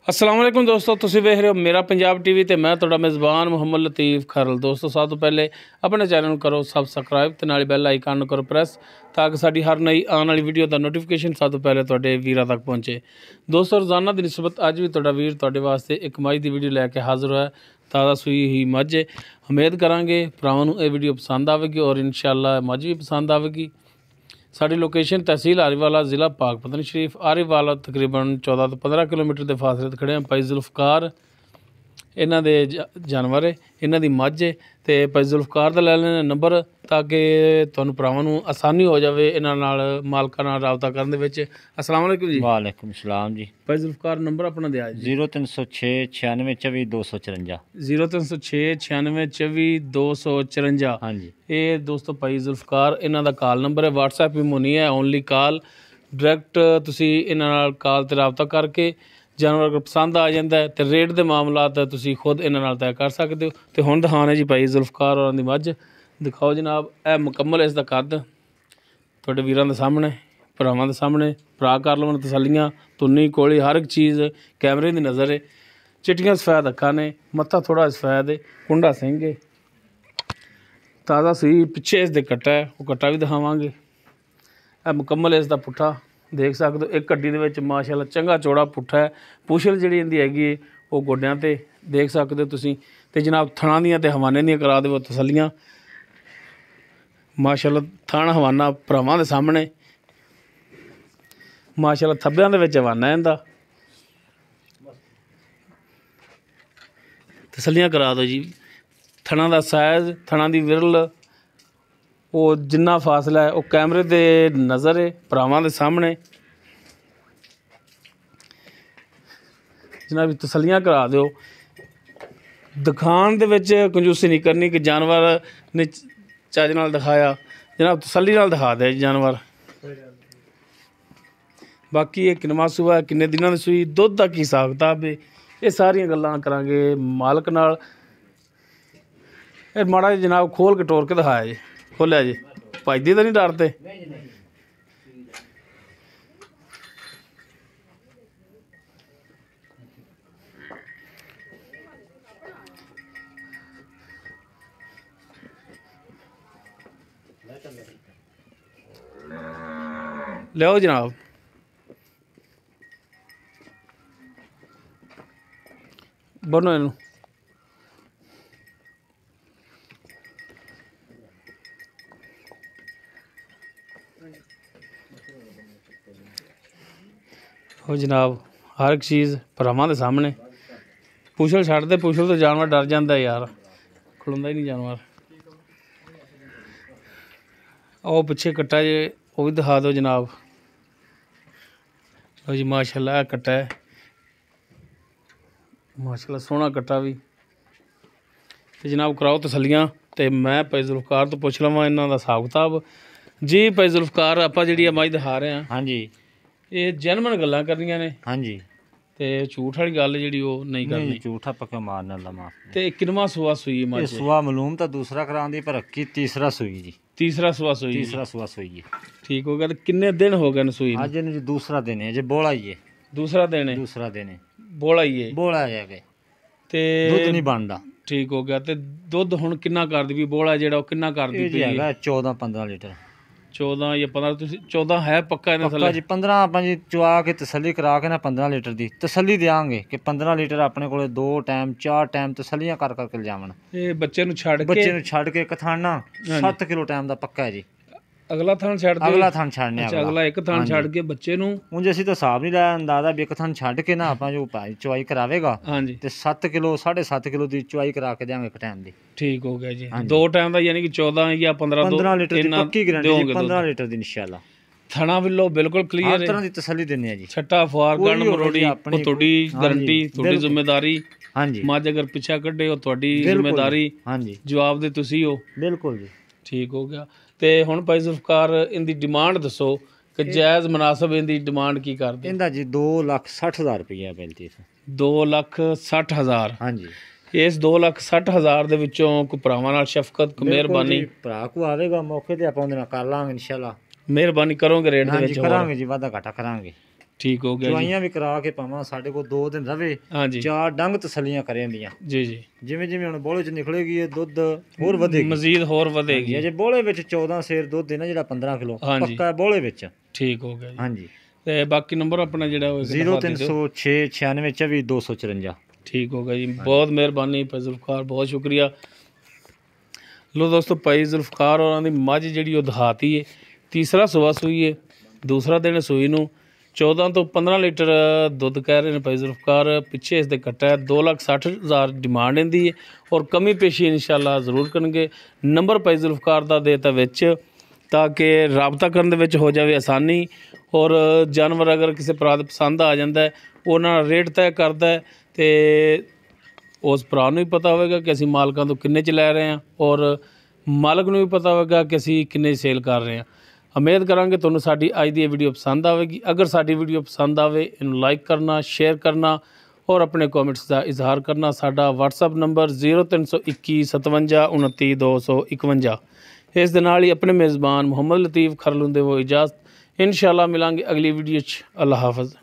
अस्सलाम वालेकुम दोस्तों, तुसीं वेख रहे हो मेरा पंजाब टीवी ते मैं तुहाडा मेज़बान मुहम्मद लतीफ़ खरल। दोस्तों सब तो पहले अपने चैनल नूं करो सबसक्राइब ते नाल बैल आइकन नूं करो प्रेस ताकि साडी हर नई आने वाली वीडियो दा नोटिफिकेशन सब तो पहले तुहाडे वीरां तक पहुँचे। दोस्तों रोज़ाना की निस्बत अज भी तुहाडा वीर तुहाडे वास्ते एक मझ की वीडियो लैके हाज़र होया। ताज़ा सूई ही मझ है। उम्मीद करांगे भरावां नूं ये वीडियो पसंद आवेगी और इंशाअल्लाह मझ भी पसंद आवेगी। साड़ी लोकेशन तहसील आरीवाला ज़िला पाकपतन शरीफ आरीवाला तकरीबन 14 तो 15 किलोमीटर के फासले ते खड़े हैं। भाई जुल्फकार इन्हां दे जानवर है, इन्हां दी मझ है ते भाई जुल्फकार दा लै लेने नंबर ताकि तुहानूं भरावां नूं आसानी हो जाए इन्हां नाल मालकां नाल राबता करन दे विच। अस्सलाम वालेकुम जी। वालेकुम सलाम जी। भाई जुल्फकार नंबर अपना दिया जी। 0306 96 24 254। 0306 96 24 254। हाँ जी, ये दोस्तों भाई जुल्फकार इन्हां दा कॉल नंबर है। WhatsApp भी मुनी है, ओनली कॉल डायरैक्ट तुसी इन्हां नाल कॉल ते राबता करके जानवर अगर पसंद आ जाता है तो रेट के मामलात तुसी खुद इन्हां नाल तय कर सकते हो। तो हुण दिखाने जी भाई जुल्फकार होरां दी मझ दिखाओ जनाब। यह मुकम्मल इसका कद तुहाडे वीरां दे सामने भरावां दे सामने भरा कर लवन तसल्लियां तुन्नी कोली हर एक चीज़ कैमरे की नज़र है। चिट्टियां सफैद अक्खां ने, मत्था थोड़ा सफैद है, कुंडा सिंह है, ताज़ा सी पिछे इसके कट्टा है, वो कट्टा भी दिखावांगे। यह मुकम्मल इसका पुट्ठा देख सकते हो। एक गड्डी दे विच माशाअल्लाह चंगा चौड़ा पुट्ठा है। पुछल जिहड़ी इहदी हैगी वो गोड्यां ते देख सकते हो तुसीं। ते जनाब थणां दियां ते हवाने दियां करा देवो तसल्लियां। माशाअल्लाह थण हवाना भरावां दे सामने माशाअल्लाह थब्बियां दे विच हवाना है इहदा। तसल्लियां करा दो जी। थणा दा साइज़ थणा दी विरल वो जिन्ना फासला है वो कैमरे दे नज़र है भरावां दे सामने। जनाब तसल्लियां करा दो। दिखाण दे विच कंजूसी नहीं करनी कि जानवर ने चज नाल दिखाया, जनाब तसल्ली नाल दिखा दे जानवर। बाकी ये किनवा सूआ किन्ने दिनां दी सूई दुध दा की हिसाब किताब है ये सारियां गल्लां करांगे मालक नाल। ये माड़ा जी जनाब खोल के टोर के दिखाया जी, खोलिया जी। भजदी तो नहीं डरते? लियाओ जनाब। बनो इनू हो जनाब हर एक चीज़ भरावां दे सामने। पुछल छड्ड दे, पुछल तो जानवर डर जाता यार, खलोंदा ही नहीं जानवर। आओ पिछे कट्टा जे वो भी दिखा दो जनाब। लो जी माशाअल्लाह कट्टा है, माशाअल्लाह सोहना कट्टा भी। तो जनाब कराओ तसल्लियां ते मैं भाई जुल्फकार तो पुछ लवां इन्हां दा हिसाब किताब जी। भाई जुल्फकार आपां जिहड़ी मझ दिखा रहे हैं हाँ जी, ये जेनवन गल्लां करनियां ने हाँ जी। ते झूठ वाली गल जिहड़ी वो नहीं करनी। झूठा पक्का मारने ला माफ। ते किनवा सुआ सूई ये मझ? सुआ मालूम तो दूसरा करांदी पर अक्की तीसरा सुई जी। तीसरा सुआ सूई। तीसरा सुआ सुई है। ठीक हो गया। तो किन्ने दिन हो गए न सूई? आज जी दूसरा दिन है, जे बोला ही है। दूसरा दिन है, दूसरा दिन है, बोला ही है बोला जाके ते दुध नहीं बनदा। ठीक हो गया। ते दुध हुण किन्ना कर दी भी बोला जेड़ा किन्ना कर दी ये जी हैगा 14-15 लीटर। 14 या 15 तुसी 14 है पक्का इन्हें पक्का थले? जी 15 ਆਪਾਂ ਜੀ ਚਵਾ ਕੇ ਤਸੱਲੀ ਕਰਾ ਕੇ ਨਾ 15 ਲੀਟਰ ਦੀ ਤਸੱਲੀ ਦੇਾਂਗੇ ਕਿ 15 ਲੀਟਰ ਆਪਣੇ ਕੋਲੇ 2 ਟਾਈਮ 4 ਟਾਈਮ ਤਸੱਲੀਆਂ ਕਰ ਕਰਕੇ ਲਿਜਾਵਣ। ਇਹ ਬੱਚੇ ਨੂੰ ਛੱਡ ਬੱਚੇ ਕੇ ਨੂੰ ਛੱਡ ਕੇ ਕਥਾਣਾ 7 ਕਿਲੋ ਟਾਈਮ ਦਾ ਪੱਕਾ ਹੈ ਜੀ। ਅਗਲਾ ਥਣ ਛੱਡ ਦੇ? ਅਗਲਾ ਥਣ ਛੱਡਨੇ ਅੱਛਾ ਅਗਲਾ ਇੱਕ ਥਣ ਛੱਡ ਕੇ ਬੱਚੇ ਨੂੰ ਉਂਝ ਅਸੀਂ ਤਾਂ ਹਿਸਾਬ ਨਹੀਂ ਲਾਇਆ ਅੰਦਾਜ਼ਾ ਵੀ ਇੱਕ ਥਣ ਛੱਡ ਕੇ ਨਾ ਆਪਾਂ ਜੋ ਭਾਈ ਚਵਾਈ ਕਰਾਵੇਗਾ ਹਾਂਜੀ ਤੇ 7 ਕਿਲੋ 7.5 ਕਿਲੋ ਦੀ ਚਵਾਈ ਕਰਾ ਕੇ ਦੇਾਂਗੇ ਇੱਕ ਟਾਈਮ ਦੀ। ਠੀਕ ਹੋ ਗਿਆ ਜੀ। ਦੋ ਟਾਈਮ ਦਾ ਯਾਨੀ ਕਿ 14 ਜਾਂ 15 ਲੀਟਰ ਦੀ ਪੱਕੀ ਗਾਰੰਟੀ ਜੀ। 15 ਲੀਟਰ ਦੀ ਇਨਸ਼ਾਅੱਲਾ। ਥਣਾ ਵੱਲੋਂ ਬਿਲਕੁਲ ਕਲੀਅਰ ਹੈ, ਹਰ ਤਰ੍ਹਾਂ ਦੀ ਤਸੱਲੀ ਦਿੰਨੇ ਆ ਜੀ। ਛੱਟਾ ਫੁਆਰ ਗਣ ਮਰੋੜੀ ਉਹ ਤੁਹਾਡੀ ਗਾਰੰਟੀ, ਤੁਹਾਡੀ ਜ਼ਿੰਮੇਵਾਰੀ। ਹਾਂਜੀ ਮੱਝ ਅਗਰ ਪਿੱਛਾ ਕੱਢੇ ਉਹ ਤੁਹਾਡੀ ਜ਼ਿੰਮੇਵਾਰੀ, ਹਾਂਜੀ ਜਵਾਬ ਦੇ ਤੁਸੀਂ ਹੋ। ਬਿਲਕੁਲ ਜੀ। ਠੀਕ ਹੋ ਗਿਆ। ਤੇ ਹੁਣ ਭਾਈ ਜ਼ੁਲਫਕਾਰ ਇਹਦੀ ਡਿਮਾਂਡ ਦੱਸੋ ਕਿ ਜਾਇਜ਼ ਮੁਨਾਸਬ ਇਹਦੀ ਡਿਮਾਂਡ ਕੀ ਕਰਦੇ? ਇਹਦਾ ਜੀ 2,60,000 ਰੁਪਇਆ ਪੈਂਦੀ। 2,60,000? ਹਾਂਜੀ। ਇਸ 2,60,000 ਦੇ ਵਿੱਚੋਂ ਕੋਈ ਭਰਾਵਾਂ ਨਾਲ ਸ਼ਫਕਤ ਕੋ ਮਿਹਰਬਾਨੀ? ਭਰਾ ਕੋ ਆਵੇਗਾ ਮੌਕੇ ਤੇ ਆਪਾਂ ਉਹਦੇ ਨਾਲ ਕਰ ਲਾਂਗੇ ਇਨਸ਼ਾਅੱਲਾ। ਮਿਹਰਬਾਨੀ ਕਰੋਗੇ ਰੇਟ ਦੇ ਵਿੱਚ? ਕਰਾਂਗੇ ਜੀ, ਵਾਧਾ ਘਾਟਾ ਕਰਾਂਗੇ। ਠੀਕ ਹੋ ਗਿਆ ਜੀ। ਦਵਾਈਆਂ ਵੀ ਕਰਾ ਕੇ ਪਾਵਾਂ ਸਾਡੇ ਕੋਲ 2 ਦਿਨ ਰਵੇ, ਹਾਂਜੀ 4 ਡੰਗ ਤਸੱਲੀਆਂ ਕਰੇ ਦੀਆਂ। ਜੀ ਜੀ, ਜਿਵੇਂ ਜਿਵੇਂ ਹੁਣ ਬੋਲੇ ਚ ਨਿਕਲੇਗੀ ਇਹ ਦੁੱਧ ਹੋਰ ਵਧੇਗੀ, ਮਜ਼ੀਦ ਹੋਰ ਵਧੇਗੀ। ਜੇ ਬੋਲੇ ਵਿੱਚ 14 ਸੇਰ ਦੁੱਧ ਹੈ ਨਾ ਜਿਹੜਾ 15 ਕਿਲੋ ਹਾਂਜੀ। ਪੱਕਾ ਬੋਲੇ ਵਿੱਚ। ਠੀਕ ਹੋ ਗਿਆ ਜੀ। ਹਾਂਜੀ ਤੇ ਬਾਕੀ ਨੰਬਰ ਆਪਣਾ ਜਿਹੜਾ ਉਹ 0306 96 24 254। ਠੀਕ ਹੋ ਗਿਆ ਜੀ। ਬਹੁਤ ਮਿਹਰਬਾਨੀ ਭਾਈ ਜ਼ੁਲਫਕਾਰ, ਬਹੁਤ ਸ਼ੁਕਰੀਆ। ਲੋ ਦੋਸਤੋ, ਭਾਈ ਜ਼ੁਲਫਕਾਰ ਹੋਰਾਂ ਦੀ ਮੱਝ ਜਿਹੜੀ ਉਹ ਦਿਖਾਤੀ ਹੈ, ਤੀਸਰਾ ਸੂਆ ਸੂਈ ਹੈ, ਦੂਸਰਾ ਦਿਨ ਸੂਈ ਨੂੰ 14 ਤੋਂ 15 ਲੀਟਰ ਦੁੱਧ ਕਹਿ ਰਹੇ ਨੇ ਭਾਈ ਜ਼ੁਲਫਕਾਰ। ਪਿੱਛੇ ਇਸ ਦੇ ਕੱਟਾ ਹੈ, 2,60,000 ਡਿਮਾਂਡ ਇਹਦੀ ਹੈ ਔਰ ਕਮੀ ਪੇਸ਼ੀ ਇਨਸ਼ਾਅੱਲਾ ਜ਼ਰੂਰ ਕਰਨਗੇ। ਨੰਬਰ ਭਾਈ ਜ਼ੁਲਫਕਾਰ ਦਾ ਦੇਤਾ ਵਿੱਚ ਤਾਂ ਕਿ ਰਾਬਤਾ ਕਰਨ ਦੇ ਵਿੱਚ ਹੋ ਜਾਵੇ ਆਸਾਨੀ। ਔਰ ਜਾਨਵਰ ਅਗਰ ਕਿਸੇ ਭਰਾ ਦੇ ਪਸੰਦ ਆ ਜਾਂਦਾ ਹੈ, ਉਹਨਾਂ ਨਾਲ ਰੇਟ ਤੈਅ ਕਰਦਾ ਹੈ ਤੇ ਉਸ ਭਰਾ ਨੂੰ ਵੀ ਪਤਾ ਹੋਵੇਗਾ ਕਿ ਅਸੀਂ ਮਾਲਕਾਂ ਤੋਂ ਕਿੰਨੇ 'ਚ ਲੈ ਰਹੇ ਹਾਂ ਔਰ ਮਾਲਕ ਨੂੰ ਵੀ ਪਤਾ ਹੋਵੇਗਾ ਕਿ ਅਸੀਂ ਕਿੰਨੇ ਸੇਲ ਕਰ ਰਹੇ ਹਾਂ। ਉਮੀਦ ਕਰਾਂਗੇ ਤੁਹਾਨੂੰ ਸਾਡੀ ਅੱਜ ਦੀ ਇਹ ਵੀਡੀਓ ਪਸੰਦ ਆਵੇਗੀ। ਅਗਰ ਸਾਡੀ ਵੀਡੀਓ ਪਸੰਦ ਆਵੇ, ਇਹਨੂੰ ਲਾਈਕ ਕਰਨਾ, ਸ਼ੇਅਰ ਕਰਨਾ ਔਰ ਆਪਣੇ ਕਮੈਂਟਸ ਦਾ ਇਜ਼ਹਾਰ ਕਰਨਾ। ਸਾਡਾ WhatsApp ਨੰਬਰ 0321 57 29 251। ਇਸ ਦੇ ਨਾਲ ਹੀ ਆਪਣੇ ਮੇਜ਼ਬਾਨ ਮੁਹੰਮਦ ਲਤੀਫ ਖਰਲੁੰਦੇ ਉਹ ਇਜਾਜ਼ਤ। ਇਨਸ਼ਾਅੱਲਾ ਮਿਲਾਂਗੇ ਅਗਲੀ ਵੀਡੀਓ 'ਚ। ਅੱਲਾ ਹਾਫਿਜ਼।